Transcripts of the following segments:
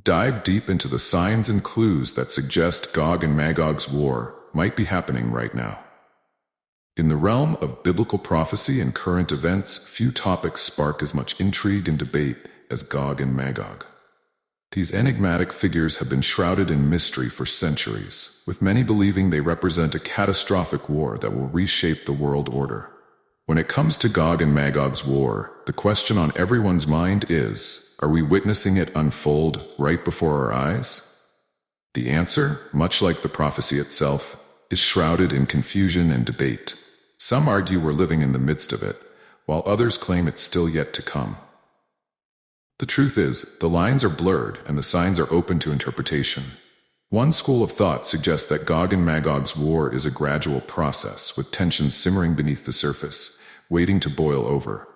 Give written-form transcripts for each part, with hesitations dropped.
Dive deep into the signs and clues that suggest Gog and Magog's war might be happening right now. In the realm of biblical prophecy and current events, few topics spark as much intrigue and debate as Gog and Magog. These enigmatic figures have been shrouded in mystery for centuries, with many believing they represent a catastrophic war that will reshape the world order. When it comes to Gog and Magog's war, the question on everyone's mind is, are we witnessing it unfold right before our eyes? The answer, much like the prophecy itself, is shrouded in confusion and debate. Some argue we're living in the midst of it, while others claim it's still yet to come. The truth is, the lines are blurred and the signs are open to interpretation. One school of thought suggests that Gog and Magog's war is a gradual process, with tensions simmering beneath the surface, waiting to boil over.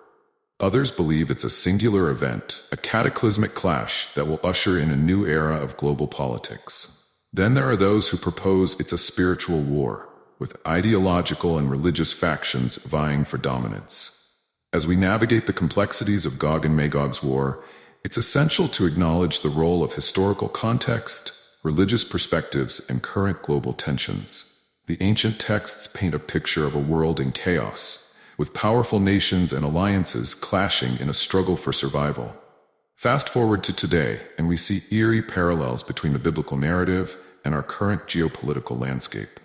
Others believe it's a singular event, a cataclysmic clash that will usher in a new era of global politics. Then there are those who propose it's a spiritual war, with ideological and religious factions vying for dominance. As we navigate the complexities of Gog and Magog's war, it's essential to acknowledge the role of historical context, religious perspectives, and current global tensions. The ancient texts paint a picture of a world in chaos, with powerful nations and alliances clashing in a struggle for survival. Fast forward to today, and we see eerie parallels between the biblical narrative and our current geopolitical landscape.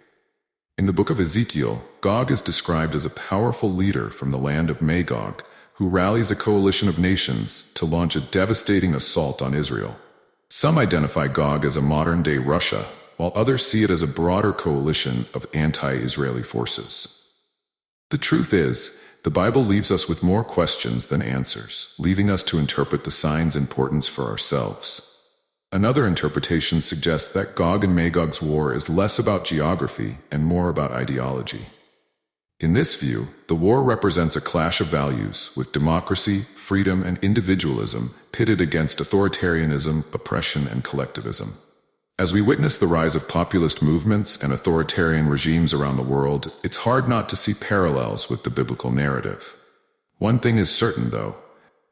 In the book of Ezekiel, Gog is described as a powerful leader from the land of Magog, who rallies a coalition of nations to launch a devastating assault on Israel. Some identify Gog as a modern-day Russia, while others see it as a broader coalition of anti-Israeli forces. The truth is, the Bible leaves us with more questions than answers, leaving us to interpret the signs' importance for ourselves. Another interpretation suggests that Gog and Magog's war is less about geography and more about ideology. In this view, the war represents a clash of values, with democracy, freedom, and individualism pitted against authoritarianism, oppression, and collectivism. As we witness the rise of populist movements and authoritarian regimes around the world, it's hard not to see parallels with the biblical narrative. One thing is certain, though.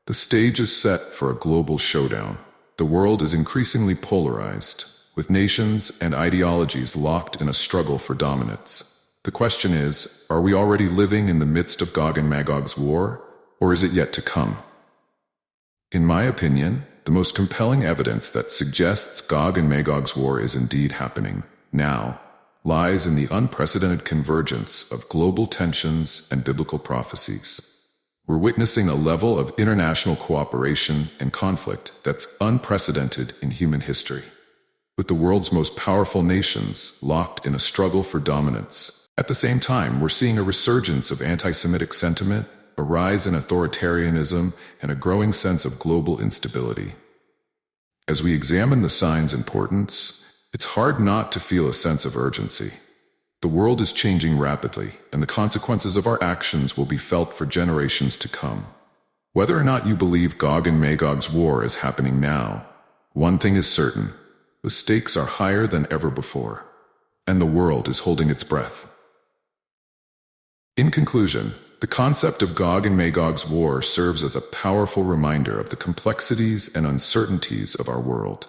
The stage is set for a global showdown. The world is increasingly polarized, with nations and ideologies locked in a struggle for dominance. The question is, are we already living in the midst of Gog and Magog's war, or is it yet to come? In my opinion, the most compelling evidence that suggests Gog and Magog's war is indeed happening now lies in the unprecedented convergence of global tensions and biblical prophecies. We're witnessing a level of international cooperation and conflict that's unprecedented in human history. With the world's most powerful nations locked in a struggle for dominance, at the same time, we're seeing a resurgence of anti-Semitic sentiment, a rise in authoritarianism, and a growing sense of global instability. As we examine the signs' importance, it's hard not to feel a sense of urgency. The world is changing rapidly, and the consequences of our actions will be felt for generations to come. Whether or not you believe Gog and Magog's war is happening now, one thing is certain: the stakes are higher than ever before, and the world is holding its breath. In conclusion, the concept of Gog and Magog's war serves as a powerful reminder of the complexities and uncertainties of our world.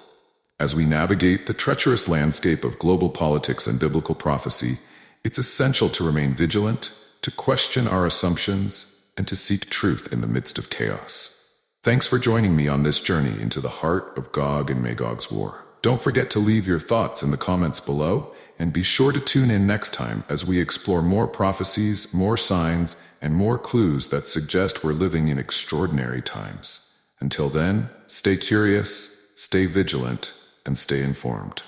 As we navigate the treacherous landscape of global politics and biblical prophecy, it's essential to remain vigilant, to question our assumptions, and to seek truth in the midst of chaos. Thanks for joining me on this journey into the heart of Gog and Magog's war. Don't forget to leave your thoughts in the comments below, and be sure to tune in next time as we explore more prophecies, more signs, and more clues that suggest we're living in extraordinary times. Until then, stay curious, stay vigilant, and stay informed.